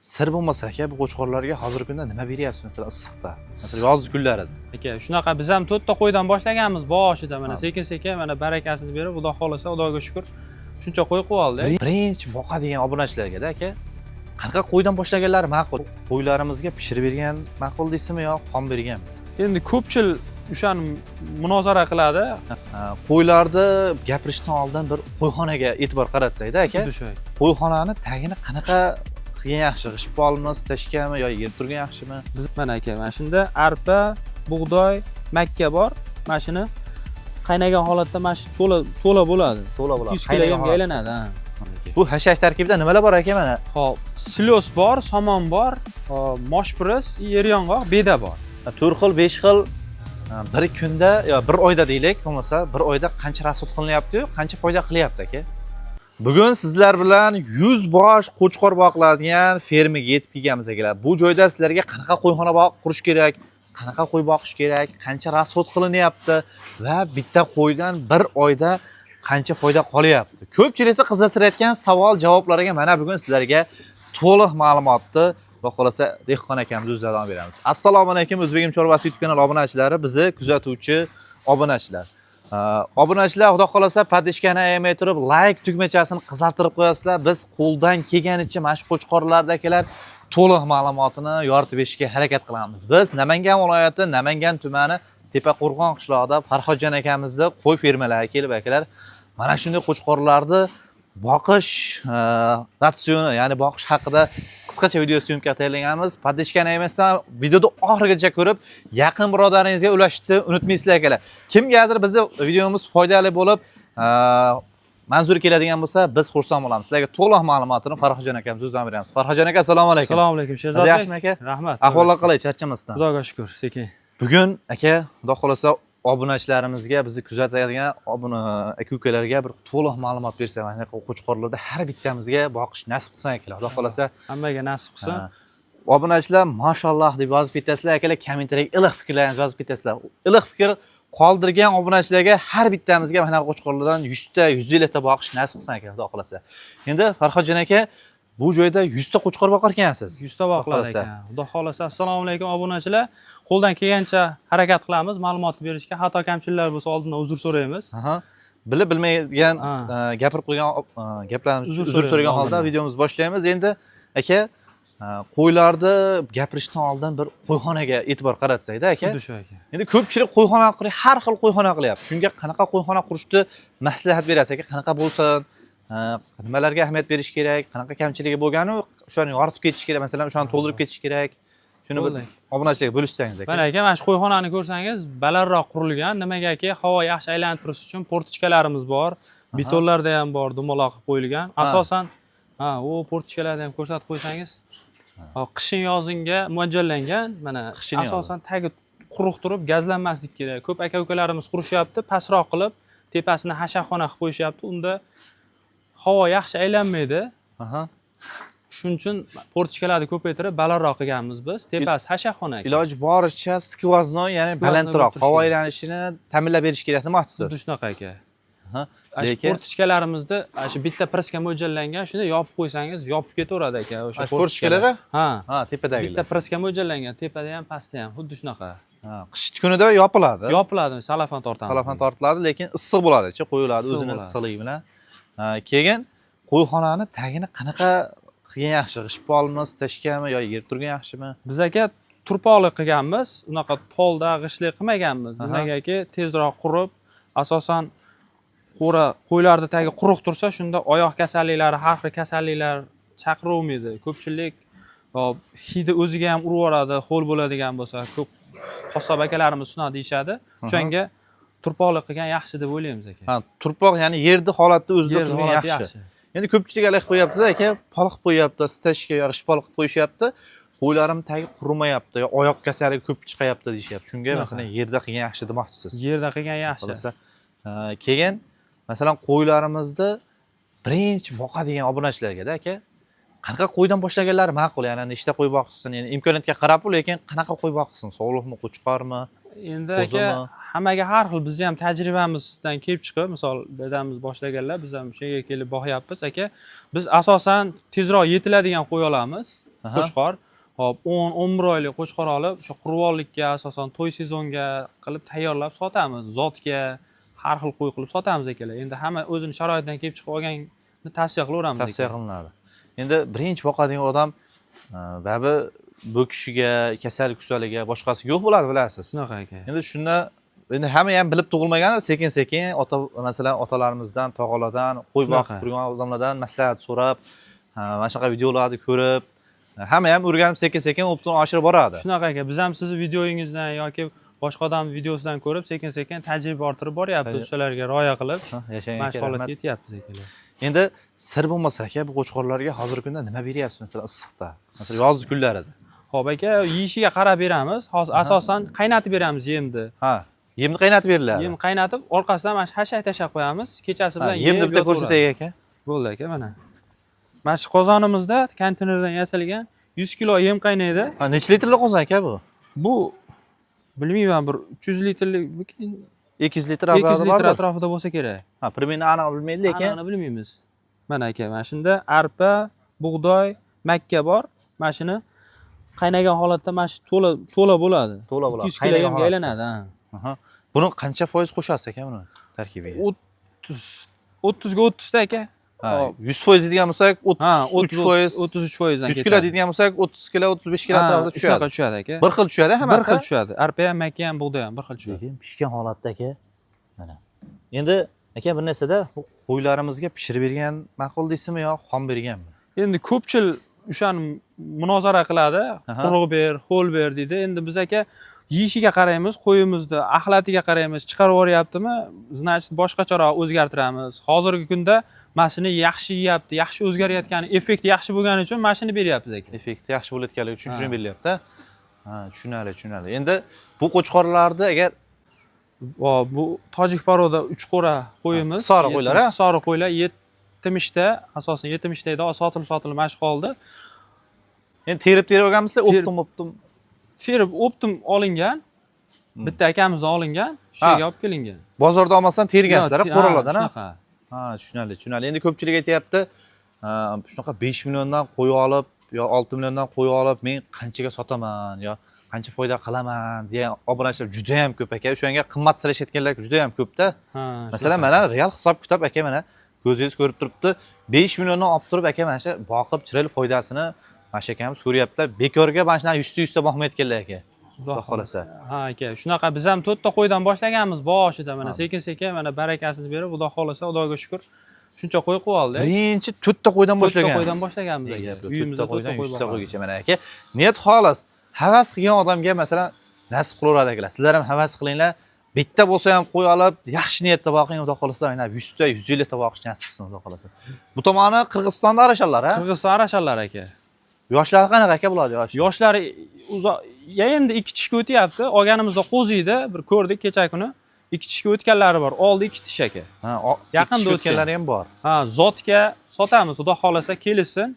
sir bo'lmasa aka, bu qo'chqorlarga hozirgi kunda nima beryapsiz masalan issiqda? Masalan yoz kunlarida. Aka, shunaqa biz ham 4 ta qo'ydan boshlaganmiz boshida mana sekin-sekin mana barakasini berib, Xudo xolasa, Xudoga shukr, shuncha qo'y qilib oldik. Birinchi boqadigan obunachilarga-da aka, qanaqa qo'ydan boshlaganlari ma'qul? Qo'ylarimizga pishirib bergan ma'qul deysizmi yo xom berganmi? Endi ko'pchil o'shani munozara qiladi. Qo'ylarni gapirishdan oldin bir qo'yxonaga e'tibor qaratsak-da aka. Qo'yxonani tagini qanaqa qilgan yaxshi? G'ishib olmi, stashkami yo yer turgan yaxshimi? Biz mana aka, mana shunda arpa, bug'doy, makka bor. Mana shuni qaynagan holatda mana shu to'la bo'ladi. To'la bo'ladi. 200 kilogramga aylanadi, ha. Bu hashak tarkibida nimalar bor aka mana? Xo'p, silos bor, somon bor, moshpiris, yer yong'oq, beda bor. 4 xil, 5 xil bir kunda yo bir oyda deylik, bo'lmasa bir oyda qancha rasxod qilinyapti-yu, qancha foyda qilyapti aka? Bugun sizlar bilan 100 bosh qo'chqor boqiladigan fermaga yetib kelganmiz akalar. Bu joyda sizlarga qanaqa qo'yxona qurish kerak, qanaqa qo'y boqish kerak, qancha rasxod qilinyapti va bitta qo'ydan bir oyda qancha foyda qolyapti. Ko'pchilikni qiziqtirayotgan savol-javoblarga mana bugun sizlarga to'liq ma'lumotni va xolasa Dehqon akamiz o'zlaridan beramiz. Assalomu alaykum O'zbegim Chorvasi YouTube kanali obunachilari, bizni kuzatuvchi obunachilar. Obunachilar, xudo xolasa podpishkani ayamay turib, like tugmachasini qizartirib qo'yasizlar. Biz qo'ldan kelganicha mana shu qo'chqorlardagilar to'liq ma'lumotini yoritib berishga harakat qilamiz. Biz Namangan viloyati, Namangan tumani Tepaqo'rg'on qishlog'ida Farhodjon akamizning qo'y fermalariga kelib akalar, mana shunday qo'chqorlarni boqish ratsioni, ya'ni boqish haqida qisqacha video syomka tayyorlaganmiz. Podpishkani emasdan videoni oxirigacha ko'rib, yaqin birodaringizga ulashishni unutmaysizlar akalar. Kimgadir bizni videomiz foydali bo'lib, manzur keladigan bo'lsa, biz xursand bo'lamiz. Sizlarga to'liq ma'lumotni Farhodjon akamiz o'zidan beramiz. Farhodjon aka, assalomu alaykum. Assalomu alaykum, Sherzod aka. Yaxshimi aka? Rahmat. Ahvollar qalay, charchamasdan? Xudoga shukr, sekin. Bugun aka, xudo xolasa obunachilarimizga, bizni kuzatadigan obuna aka-ukalarga bir to'liq ma'lumot bersak, mana qo'chqorlarda har bittamizga boqish nasib qilsin akalar. Xudo xolasa hammaga nasib qilsin. Obunachilar mashalloh deb yozib ketasizlar akalar, kommentariyga iliq fikrlarni yozib ketasizlar. Iliq fikr qoldirgan obunachilarga har bittamizga mana qo'chqorlardan 100 ta, 150 ta boqish nasib qilsin akalar, xudo xolasa. Endi Farhodjon aka, bu joyda 100 ta qo'chqor boqar ekansiz. 100 ta boqilar ekan. Xudo xolasa. Assalomu alaykum obunachilar. Qo'ldan kelgancha harakat qilamiz, ma'lumot berishga. Xato kamchiliklar bo'lsa oldindan uzr so'raymiz. Bilib bilmaydigan gapirib qo'ygan gaplarni uzr so'ragan holda videomizni boshlaymiz. Endi aka, qo'ylarni gapirishdan oldin bir qo'yxonaga e'tibor qaratsak-da aka. Xuddi shu aka. Endi ko'pchilik qo'yxona qurib, har xil qo'yxona qilyapti. Shunga qanaqa qo'yxona qurishni maslahat berasiz aka? Qanaqa bo'lsin? Nimalarga ahamiyat berish kerak? Qanaqa kamchiligi bo'lgani, o'shani yoritib ketish kerak, masalan, o'shani to'ldirib ketish kerak. Shuni obunachilarga bo'lishsangiz aka. Mana aka, mana shu qo'yxonani ko'rsangiz, balandroq qurilgan. Nimagaki, havo yaxshi aylanib turish uchun portichkalarimiz bor. Betonlarda ham bor, dumaloq qilib qo'yilgan. Asosan, u portichkalarni ham ko'rsatib qo'ysangiz, qishin yozinga mo'ljallangan. Mana asosan tagi quruq turib, gazlanmaslik kerak. Ko'p aka-ukalarimiz qurishyapti, pastroq qilib, tepasini hashaxona qilib qo'yishyapti. Unda havo yaxshi aylanmaydi. Shuning uchun portichkalarni ko'paytirib balandroq qilganmiz biz. Tepasi hashaxona. Iloji boricha skvoznoy, ya'ni balandroq havo aylanishini ta'minlab berish kerak, nima deysiz? Xuddi shunaqa aka. Lekin portichkalarimizni shu bitta priska mo'ljallangan, shuni yopib qo'ysangiz, yopib ketaveradi aka. O'sha portichkalar? Ha, tepadagilar. Bitta priska mo'ljallangan, tepada ham, pastda ham, xuddi shunaqa. Qish kunida yopiladi. Yopiladi, salafan tortamiz. Salafan tortiladi, lekin issiq bo'ladi-chi, qo'yiladi o'zining issiqligi bilan. Keyin qo'yxonani tagini qanaqa qilgan yaxshi? G'ishib olmi, stashkami yo yer turgan yaxshimi? Biz aka turpoqli qilganmiz, unaqa polda g'ishlik qilmaganmiz. Nimagaki, tezroq qurib, asosan qo'ylarda tagi quruq tursa, shunda oyoq kasalliklari, har xil kasalliklar chaqirilmaydi. Ko'pchilik hidi o'ziga ham urib yoradi, ho'l bo'ladigan bo'lsa, ko'p qassob akalarimiz shuna deyshadi. O'shanga turpoqli qilgan yaxshi deb o'ylaymiz aka. Turpoq, ya'ni yerni holatda o'zida turgan yaxshi. Endi ko'pchilik alik qo'yapti-da aka, poliq qo'yapti, stashka yo g'ishpoliq qilib qo'yishyapti. Qo'ylarim tagi qurimayapti yo oyoq kasalligi ko'p chiqayapti deyishyapti. Shunga masalan yerda qilgan yaxshi demoqchisiz. Yerda qilgan yaxshi. Keyin masalan qo'ylarimizni birinchi boqadigan obunachilarga-da aka, qanaqa qo'ydan boshlaganlari ma'qul? Ya'ni nechta qo'y boqsin, ya'ni imkoniyatga qarab, lekin qanaqa qo'y boqsin? Sog'liqmi, qo'chqormi? Endi aka, hammaga har xil, bizni ham tajribamizdan kelib chiqib, misol dadamiz boshlaganlar, biz ham shunga kelib boqyapmiz aka. Biz asosan tezroq yetiladigan qo'y olamiz. Aha. qo'chqor. Hop, 10-11 oylik qo'chqor olib, o'sha qurbonlikka asosan to'y sezonga qilib tayyorlab sotamiz. Zotga har xil qo'y qilib sotamiz akalar. Endi hamma o'zini sharoitidan kelib chiqib olganni tavsiya qilaveramiz. Tavsiya qilinadi. Endi birinchi boqadigan odam babi bu kishiga kasalliga boshqasi yo'q bo'ladi, bilasiz. Shunaqa aka. Endi shunda endi hamma ham bilib tug'ilmagan, sekin-sekin masalan otalarimizdan, tog'alardan, qo'y boqib turgan odamlardan maslahat so'rab, mana shunaqa videolarni ko'rib, hamma ham o'rganib sekin-sekin optini oshirib boradi. Shunaqa aka, biz ham sizni videoyingizdan yoki boshqa odam videosidan ko'rib sekin-sekin tajriba orttirib boryapmiz. O'shalarga rioya qilib, Yashaygan mashq holatga yetyapmiz akalar. Endi sir bo'lmasa aka, bu qo'chqorlarga hozirgi kunda nima beryapsiz, masalan, issiqda? Masalan, yoz kunlarida. Xo'p aka, yeyishiga qarab beramiz. Hozir asosan qaynatib beramiz yemni. Ha, yemni qaynatib beriladi. Yem qaynatib, orqasidan mana shu hashay tashab qo'yamiz. Kechasi bilan yemni bitta ko'rsataylik aka. Bo'ldi aka, mana. Mana shu qozonimizda konteynerdan yasalgan 100 kilo yem qaynaydi. Ha, necha litrli qozon aka bu? Bu bilmayman, bir 300 litrlik, 200 litr 200 litr atrofida bo'lsa kerak. Ha, primini aniq bilmaydi lekin. Aniqini bilmaymiz. Mana aka, mana shunda arpa, bug'doy, makka bor. Mana shuni qaynagan holatda mana shu to'la bo'ladi. To'la bo'ladi. 200 kilo yemga aylanadi, ha. Aha. Buni qancha foiz qo'shasiz aka buni tarkibiga? 30 ga 30 ta aka. 100% deydigan bo'lsak, 33%, 33% dan 100 kilo deydigan bo'lsak, 30 kilo, 35 kilo atrofida tushadi. Shunaqa tushadi aka. Bir xil tushadi hammasi. Bir xil tushadi. Arpa ham, makka ham, bug'doy ham bir xil tushadi. Lekin pishgan holatda aka. Mana. Endi aka bir narsada qo'ylarimizga pishirib bergan ma'qul deysizmi yo xom berganmi? Endi ko'pchil o'shani munozara qiladi. Quruq ber, ho'l ber deydi. Endi biz aka yeyishiga qaraymiz, qo'yimizni axlatiga qaraymiz, chiqarib yuboryaptimi, значит boshqacharoq o'zgartiramiz. Hozirgi kunda mashina yaxshi yeyapti, yaxshi o'zgarayotgani, effekt yaxshi bo'lgani uchun mashina beryapmiz aka. Effekti yaxshi bo'layotganligi uchun shuni berilyapti. Ha, tushunadi. Endi bu qo'chqorlarni agar bu tojik poroda 3 qo'ra qo'yimiz. Soriq qo'ylar, ha? Soriq qo'ylar 70 ta, asosan 70 ta sotilib mashq qoldi. Endi terib olganmisiz, optim. Terib optim olingan. Bitta akamizdan olingan, shu yerga olib kelingan. Bozorda olmasdan tergansizlar, qo'ralardan, ha? Ha, tushunadi. Endi ko'pchilik aytayapti, shunaqa 5 milliondan qo'y olib yo 6 milliondan qo'y olib men qanchaga sotaman yo qancha foyda qilaman degan obunachilar juda ham ko'p aka. O'shanga qimmat sirashayotganlar juda ham ko'p-da. Masalan, mana real hisob-kitob aka, mana ko'zingiz ko'rib turibdi. 5 milliondan olib turib aka, mana shu boqib chiroyli foydasini mana shu akamiz ko'ryapti. Bekorga mana shunaqa 100 ta boqmayotganlar aka. Xudo xolasa. Ha aka, shunaqa biz ham 4 ta qo'ydan boshlaganmiz boshida, mana sekin-sekin mana barakasini berib, Xudo xolasa, Xudoga shukr. Shuncha qo'y qo'yib oldik. Birinchi 4 ta qo'ydan boshlagan. 4 ta qo'ydan boshlaganmiz aka. Uyimizda 4 ta qo'y 100 ta qo'ygacha mana aka. Niyat xolos. Havas qilgan odamga masalan nasib qilaveradi akalar. Sizlar ham havas qilinglar. Bitta bo'lsa ham qo'y olib, yaxshi niyatda boqing, Xudo xolasa, mana 100 ta, 150 ta boqish nasib qilsin, Xudo xolasa. Bu tomoni Qirg'izistonda arashanlar, ha? Qirg'iziston arashanlar aka. Yoshlari qanaqa aka bular yosh? Yoshlari endi 2 tishga o'tyapti. Olganimizda qo'ziydi, bir ko'rdik kecha kuni. 2 tishga o'tganlari bor. Oldi 2 tish aka. Ha, yaqinda o'tganlari ham bor. Ha, zotga sotamiz, Xudo xolasa kelsin.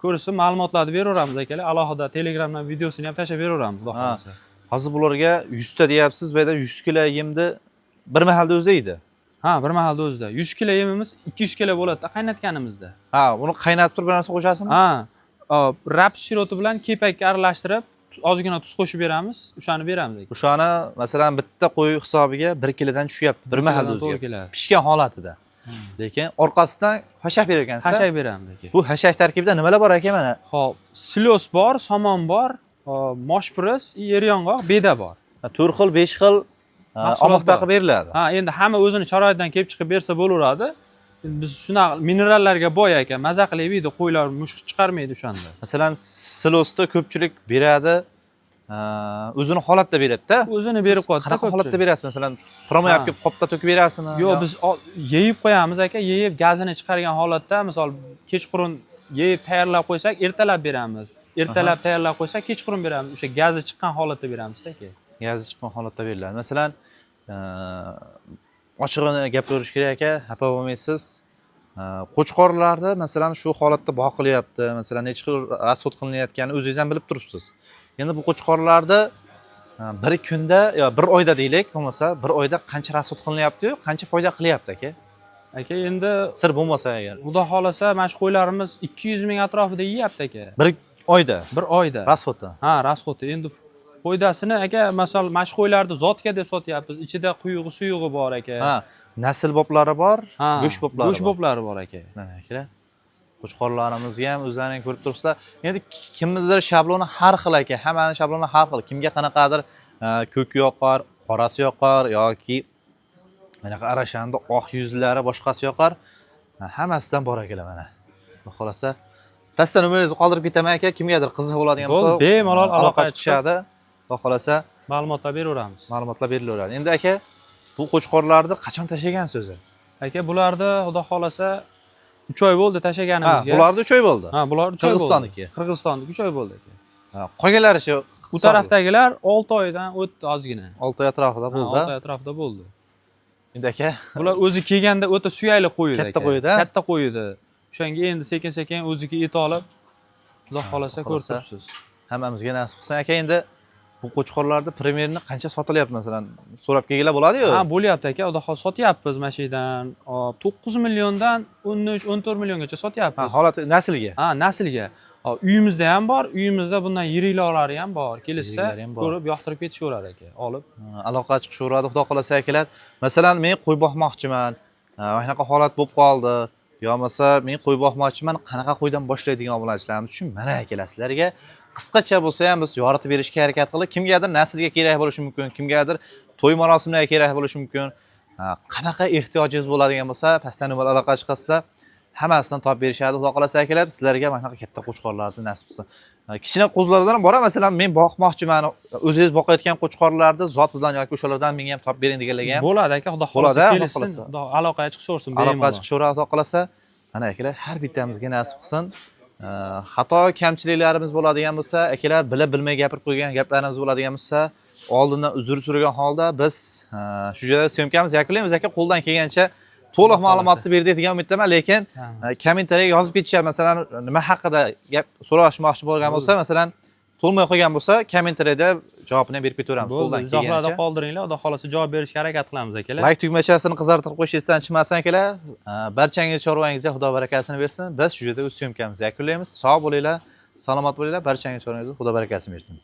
Ko'rsin, ma'lumotlarni beraveramiz akalar. Alohida Telegramdan videosini ham tashlab beraveramiz, Xudo xolasa. Hozir bularga 100 ta deyapsiz, bu yerda 100 kilo yemni bir mahalda o'zlaydi. Ha, bir mahalda o'zida. 100 kilo yemimiz 200 kilo bo'ladi qaynatganimizda. Ha, uni qaynatib turib bir narsa qo'shasizmi? Ha, raps shiroti bilan kepakka aralashtirib, ozgina tuz qo'shib beramiz, o'shani beramiz aka. O'shani masalan bitta qo'y hisobiga 1 kilodan tushyapti, bir mahalda o'ziga. Pishgan holatida. Lekin orqasidan hashak berar ekansiz. Hashak beramiz aka. Bu hashak tarkibida nimalar bor aka mana? Xo'p, silos bor, somon bor, moshpiris, yer yong'oq, beda bor. 4 xil, 5 xil omoqda qilib beriladi. Ha, endi hamma o'zini sharoitidan kelib chiqib bersa bo'laveradi. Biz shunaqa minerallarga boy ekan, maza qilib yeydi, qo'ylar mushuk chiqarmaydi o'shanda. Masalan, silosda ko'pchilik beradi, o'zini holatda beradi-da. O'zini berib qo'yadi. Qanaqa holatda berasiz? Masalan, promoyapga qopda to'kib berasizmi? Yo'q, biz yeyib qo'yamiz aka, yeyib gazini chiqargan holatda, misol kechqurun yeyib tayyorlab qo'ysak, ertalab beramiz. Ertalab tayyorlab qo'ysak, kechqurun beramiz. O'sha gazi chiqqan holatda beramiz aka. Gazi chiqqan holatda beriladi. Masalan, ochig'ini gapirish kerak aka, xafa bo'lmaysiz. Qo'chqorlarda masalan shu holatda boqilyapti, masalan necha xil rasxod qilinayotganini o'zingiz ham bilib turibsiz. Endi bu qo'chqorlarda bir kunda yo bir oyda deylik, bo'lmasa bir oyda qancha rasxod qilinyapti-yu, qancha foyda qilyapti aka? Aka, endi sir bo'lmasa agar. Xudo xolasa, mana shu qo'ylarimiz 200 ming atrofida yeyapti aka. oyda. Bir oyda. Rasxoti. Ha, rasxoti. Endi foydasini aka, masal mashq qo'ylarni zotga deb sotyapmiz. Ichida quyug'i, suyug'i bor aka. Ha, nasl boplari bor, Ha, go'sht boplari go'sht bor. boplari bor aka. Mana akalar. Qo'chqorlarimizga ham o'zlaring ko'rib turibsizlar. Endi kimnidir shabloni har xil aka, hammaning shabloni har xil. Kimga qanaqadir ko'k yoqar, qorasi yoqar yoki bunaqa arashanda oq yuzlari boshqasi yoqar. Hammasidan bor akalar mana. Xolasa pastdan nomeringizni qoldirib ketaman aka, kimgadir qiziq bo'ladigan bo'lsa, bemalol aloqa chiqishadi. Xohlasa Ma'lumotlar beraveramiz. ma'lumotlar berilaveradi. Endi aka, bu qo'chqorlarni qachon tashlagansiz o'zi? Aka, bularni xudo xolasa 3 oy bo'ldi tashlaganimizga. Bularni 3 oy bo'ldi. Ha, bular 3 oy bo'ldi. Qirg'izistonniki. Qirg'izistonniki 3 oy bo'ldi aka. Qolganlari-chi? Bu tarafdagilar 6 oydan o'tdi ozgina. 6 oy atrofida bo'ldi. 6 oy atrofida bo'ldi. Endi aka, Bular o'zi kelganda o'ta suyayli qo'ydi aka. Katta qo'ydi-a? Katta qo'ydi. O'shanga endi sekin-sekin o'ziga et olib, xudo xolasa ko'rib turibsiz. hammamizga nasib qilsin aka. Endi bu qo'chqorlarni primerni qancha sotilyapti masalan? So'rab kelganlar bo'ladi-yu. Ha, bo'lyapti aka. Xudo xolasa sotyapmiz mana shu yerdan 9 milliondan 13-14 milliongacha Ha, sotyapmiz. holati naslga. Ha, naslga. Uyimizda ham bor, uyimizda bundan yiriklari ham bor. Kelishsa, Yiriklari ham bor. ko'rib yoqtirib ketishaverar aka. Olib. Aloqa chiqishaveradi, xudo xolasa akalar. Masalan, men qo'y boqmoqchiman. Shunaqa holat bo'lib qoldi. Yo bo'lmasa, men qo'y boqmoqchiman, qanaqa qo'ydan boshlaydigan obunachilarimiz uchun mana akalar sizlarga qisqacha bo'lsa ham biz yoritib berishga harakat qildik. Kimgadir naslga kerak bo'lishi mumkin, kimgadir to'y marosimlariga kerak bo'lishi mumkin. Qanaqa ehtiyojingiz bo'ladigan bo'lsa, pastdan nomor aloqa chiqasizlar. Hammasidan topib berishadi. Xudo xolasa akalar, sizlarga mana shunaqa katta qo'chqorlarni nasib qilsin. Kichkina qo'zlardan ham bor, masalan, men boqmoqchiman, o'zingiz boqayotgan qo'chqorlarni zot bilan yoki o'shalardan menga ham topib bering deganlarga ham Bo'ladi aka, xudo Bo'ladi, xolasa xudo kelsin. xolasa. Aloqaga chiqishaversin aloqa bemalol. chiqishaveradi, xudo xolasa. Mana akalar, har bittamizga nasib qilsin. Xato kamchiliklarimiz bo'ladigan bo'lsa, akalar bilib bilmay gapirib qo'ygan gaplarimiz bo'ladigan bo'lsa, oldindan uzr so'ragan holda biz shu joyda syomkamizni yakunlaymiz aka. Qo'ldan kelgancha to'liq ma'lumotni berdik degan umiddaman, lekin kommentariyaga yozib ketishyapti. Masalan, nima haqida gap so'rashmoqchi bo'lgan bo'lsa, masalan, to'lmay qolgan bo'lsa, kommentariyada javobini berib ketaveramiz. Qo'ldan Izohlarda kelgancha. qoldiringlar, xudo xolasa javob berishga harakat qilamiz akalar. Like tugmachasini qizartirib qo'yishingizdan chiqmasin akalar. Barchangiz chorvangizga Xudo barakasini bersin. Biz shu yerda o'z syomkamizni yakunlaymiz. Sog' bo'linglar, salomat bo'linglar. Barchangiz chorvangizga Xudo barakasini bersin.